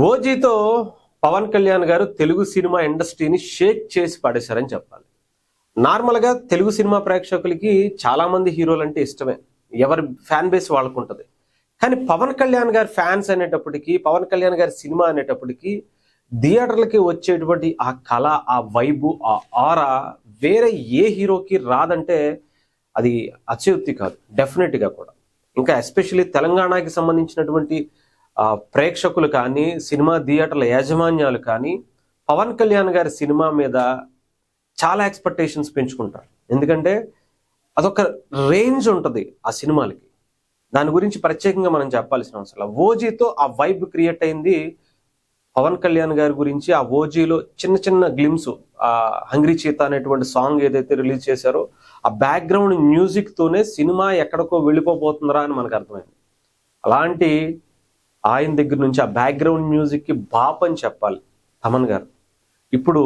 ఓజీతో పవన్ కళ్యాణ్ గారు తెలుగు సినిమా ఇండస్ట్రీని షేక్ చేసి పడేశారని చెప్పాలి. నార్మల్గా తెలుగు సినిమా ప్రేక్షకులకి చాలా మంది హీరోలు అంటే ఇష్టమే, ఎవరి ఫ్యాన్ బేస్ వాళ్ళకు ఉంటుంది. కానీ పవన్ కళ్యాణ్ గారి ఫ్యాన్స్ అనేటప్పటికీ, పవన్ కళ్యాణ్ గారి సినిమా అనేటప్పటికీ థియేటర్లకి వచ్చేటువంటి ఆ కళ, ఆ వైబు, ఆ ఆరా వేరే ఏ హీరోకి రాదంటే అది అతిశయోక్తి కాదు, డెఫినెట్గా కూడా. ఇంకా ఎస్పెషల్లీ తెలంగాణకి సంబంధించినటువంటి ప్రేక్షకులు కానీ, సినిమా థియేటర్ల యాజమాన్యాలు కానీ పవన్ కళ్యాణ్ గారి సినిమా మీద చాలా ఎక్స్పెక్టేషన్స్ పెంచుకుంటారు. ఎందుకంటే అదొక రేంజ్ ఉంటుంది ఆ సినిమాలకి. దాని గురించి ప్రత్యేకంగా మనం చెప్పాల్సిన అవసరం. ఓజీతో ఆ వైబ్ క్రియేట్ అయింది పవన్ కళ్యాణ్ గారి గురించి. ఆ ఓజీలో చిన్న చిన్న గ్లిమ్స్, ఆ హంగ్రీ చీత అనేటువంటి సాంగ్ ఏదైతే రిలీజ్ చేశారో ఆ బ్యాక్గ్రౌండ్ మ్యూజిక్ తోనే సినిమా ఎక్కడికో వెళ్ళిపోతుందరా అని మనకు అర్థమైంది. అలాంటి ఆయన దగ్గర నుంచి ఆ బ్యాక్గ్రౌండ్ మ్యూజిక్కి బాప్ అని చెప్పాలి తమన్ గారు. ఇప్పుడు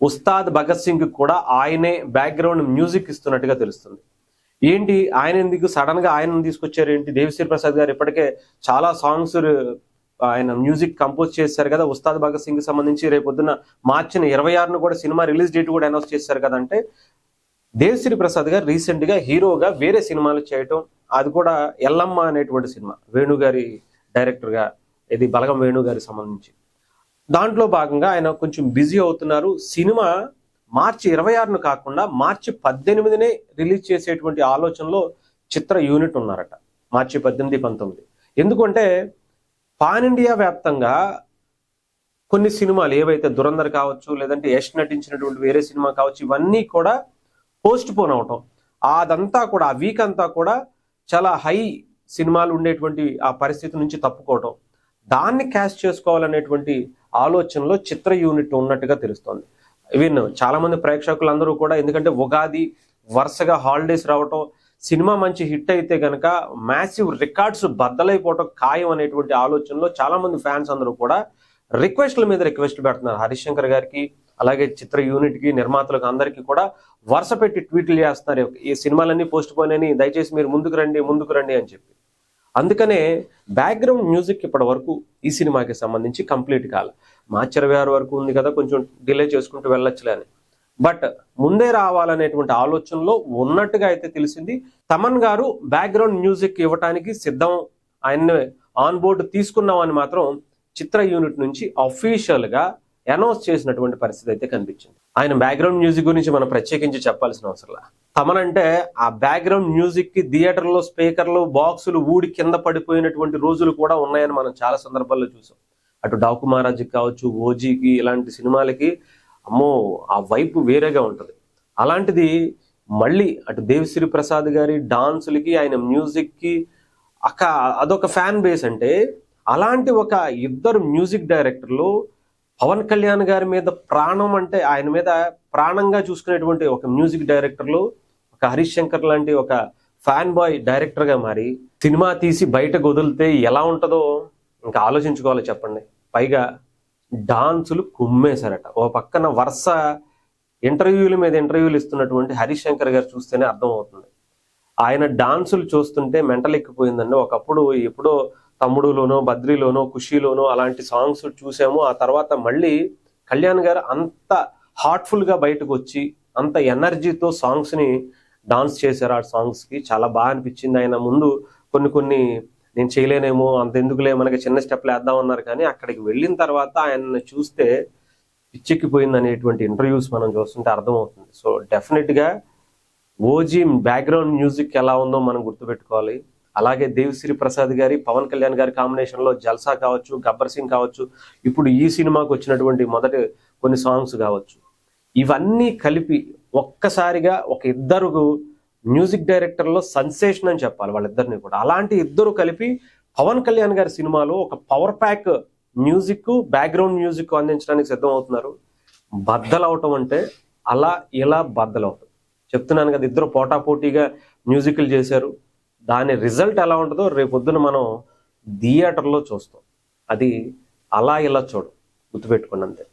ఉస్తాద్ భగత్ సింగ్ కూడా ఆయనే బ్యాక్గ్రౌండ్ మ్యూజిక్ ఇస్తున్నట్టుగా తెలుస్తుంది. ఏంటి ఆయన ఎందుకు సడన్ గా ఆయన తీసుకొచ్చారు ఏంటి? దేవిశ్రీ ప్రసాద్ గారు ఇప్పటికే చాలా సాంగ్స్ ఆయన మ్యూజిక్ కంపోజ్ చేశారు కదా ఉస్తాద్ భగత్ సింగ్ సంబంధించి. రేపొద్దున మార్చి 26ను కూడా సినిమా రిలీజ్ డేట్ కూడా అనౌన్స్ చేశారు కదా. అంటే దేవిశ్రీ ప్రసాద్ గారు రీసెంట్ గా హీరోగా వేరే సినిమాలు చేయటం, అది కూడా ఎల్లమ్మ అనేటువంటి సినిమా, వేణుగారి డైరెక్టర్ గా, ఇది బలగం వేణుగారి సంబంధించి. దాంట్లో భాగంగా ఆయన కొంచెం బిజీ అవుతున్నారు. సినిమా మార్చి 26ను కాకుండా మార్చి 18నే రిలీజ్ చేసేటువంటి ఆలోచనలో చిత్ర యూనిట్ ఉన్నారట. మార్చి 18, 19. ఎందుకంటే పాన్ ఇండియా వ్యాప్తంగా కొన్ని సినిమాలు ఏవైతే దురంధర్ కావచ్చు, లేదంటే యష్ నటించినటువంటి వేరే సినిమా కావచ్చు, ఇవన్నీ కూడా పోస్ట్ పోన్ అవటం, అదంతా కూడా ఆ వీక్ అంతా కూడా చాలా హై సినిమాలు ఉండేటువంటి ఆ పరిస్థితి నుంచి తప్పుకోవటం, దాన్ని క్యాష్ చేసుకోవాలనేటువంటి ఆలోచనలో చిత్ర యూనిట్ ఉన్నట్టుగా తెలుస్తోంది. ఈవెన్ చాలా మంది ప్రేక్షకులందరూ కూడా, ఎందుకంటే ఉగాది వరుసగా హాలిడేస్ రావటం, సినిమా మంచి హిట్ అయితే గనక మ్యాసివ్ రికార్డ్స్ బద్దలైపోవటం ఖాయం అనేటువంటి ఆలోచనలో చాలా మంది ఫ్యాన్స్ అందరూ కూడా రిక్వెస్ట్ల మీద రిక్వెస్ట్ పెడుతున్నారు హరిశంకర్ గారికి, అలాగే చిత్ర యూనిట్ కి, నిర్మాతలకు అందరికీ కూడా వరుస పెట్టి ట్వీట్లు చేస్తున్నారు. ఈ సినిమాలన్నీ పోస్ట్ పోన్ అని, దయచేసి మీరు ముందుకు రండి అని చెప్పి. అందుకనే బ్యాక్గ్రౌండ్ మ్యూజిక్ ఇప్పటి వరకు ఈ సినిమాకి సంబంధించి కంప్లీట్ కాల. మార్చి 26 వరకు ఉంది కదా, కొంచెం డిలే చేసుకుంటూ వెళ్ళొచ్చులే అని. బట్ ముందే రావాలనేటువంటి ఆలోచనలో ఉన్నట్టుగా అయితే తెలిసింది. తమన్ గారు బ్యాక్గ్రౌండ్ మ్యూజిక్ ఇవ్వటానికి సిద్ధం, ఆయన్ని ఆన్ బోర్డు తీసుకున్నామని మాత్రం చిత్ర యూనిట్ నుంచి అఫీషియల్ గా అనౌన్స్ చేసినటువంటి పరిస్థితి అయితే కనిపించింది. ఆయన బ్యాక్గ్రౌండ్ మ్యూజిక్ గురించి మనం ప్రత్యేకించి చెప్పాల్సిన అవసరం. తమన్ అంటే ఆ బ్యాక్గ్రౌండ్ మ్యూజిక్ కి థియేటర్లో స్పీకర్లు, బాక్సులు ఊడి కింద పడిపోయినటువంటి రోజులు కూడా ఉన్నాయని మనం చాలా సందర్భాల్లో చూసాం. అటు డాకు మహారాజ్కి కావచ్చు, ఓజీకి, ఇలాంటి సినిమాలకి అమ్మో ఆ వైపు వేరేగా ఉంటుంది. అలాంటిది మళ్ళీ అటు దేవిశ్రీ ప్రసాద్ గారి డాన్సులకి, ఆయన మ్యూజిక్కి అదొక ఫ్యాన్ బేస్. అంటే అలాంటి ఒక ఇద్దరు మ్యూజిక్ డైరెక్టర్లు పవన్ కళ్యాణ్ గారి మీద ప్రాణం, అంటే ఆయన మీద ప్రాణంగా చూసుకునేటువంటి ఒక మ్యూజిక్ డైరెక్టర్లు, ఒక హరీష్ శంకర్ లాంటి ఒక ఫ్యాన్ బాయ్ డైరెక్టర్ గా మారి సినిమా తీసి బయటకు వదిలితే ఎలా ఉంటుందో ఇంకా ఆలోచించుకోవాలి చెప్పండి. పైగా డాన్సులు కుమ్మేశారట. ఓ పక్కన వరుస ఇంటర్వ్యూల మీద ఇంటర్వ్యూలు ఇస్తున్నటువంటి హరీష్ శంకర్ గారు చూస్తేనే అర్థమవుతుంది. ఆయన డాన్సులు చూస్తుంటే మెంటల్ ఎక్కిపోయిందండి. ఒకప్పుడు ఎప్పుడో తమ్ముడులోనో, బద్రీలోనో, ఖుషీలోనో అలాంటి సాంగ్స్ చూసాము. ఆ తర్వాత మళ్ళీ కళ్యాణ్ గారు అంత హార్ట్ఫుల్ గా బయటకు వచ్చి అంత ఎనర్జీతో సాంగ్స్ ని డాన్స్ చేశారు. ఆ సాంగ్స్ కి చాలా బాగా అనిపించింది. ఆయన ముందు కొన్ని నేను చేయలేనేమో, అంత ఎందుకులే, మనకి చిన్న స్టెప్లు వేద్దామన్నారు. కానీ అక్కడికి వెళ్ళిన తర్వాత ఆయన చూస్తే పిచ్చెక్కిపోయింది అనేటువంటి ఇంటర్వ్యూస్ మనం చూస్తుంటే అర్థమవుతుంది. సో డెఫినెట్ గా ఓజీ బ్యాక్గ్రౌండ్ మ్యూజిక్ ఎలా ఉందో మనం గుర్తుపెట్టుకోవాలి. అలాగే దేవిశ్రీ ప్రసాద్ గారి, పవన్ కళ్యాణ్ గారి కాంబినేషన్ లో జల్సా కావచ్చు, గబ్బర్ సింగ్ కావచ్చు, ఇప్పుడు ఈ సినిమాకు వచ్చినటువంటి మొదటి కొన్ని సాంగ్స్ కావచ్చు, ఇవన్నీ కలిపి ఒక్కసారిగా ఒక ఇద్దరు మ్యూజిక్ డైరెక్టర్లో సెన్సేషన్ అని చెప్పాలి వాళ్ళిద్దరిని కూడా. అలాంటి ఇద్దరు కలిపి పవన్ కళ్యాణ్ గారి సినిమాలో ఒక power pack music, background music అందించడానికి సిద్ధం అవుతున్నారు. బద్దలవటం అంటే అలా ఇలా బద్దలవటం. చెప్తున్నాను కదా, ఇద్దరు పోటాపోటీగా మ్యూజిక్లు చేశారు. దాని రిజల్ట్ ఎలా ఉంటుందో రేపొద్దున మనం థియేటర్లో చూస్తాం. అది అలా ఇలా చూడం, గుర్తుపెట్టుకోండి అంతే.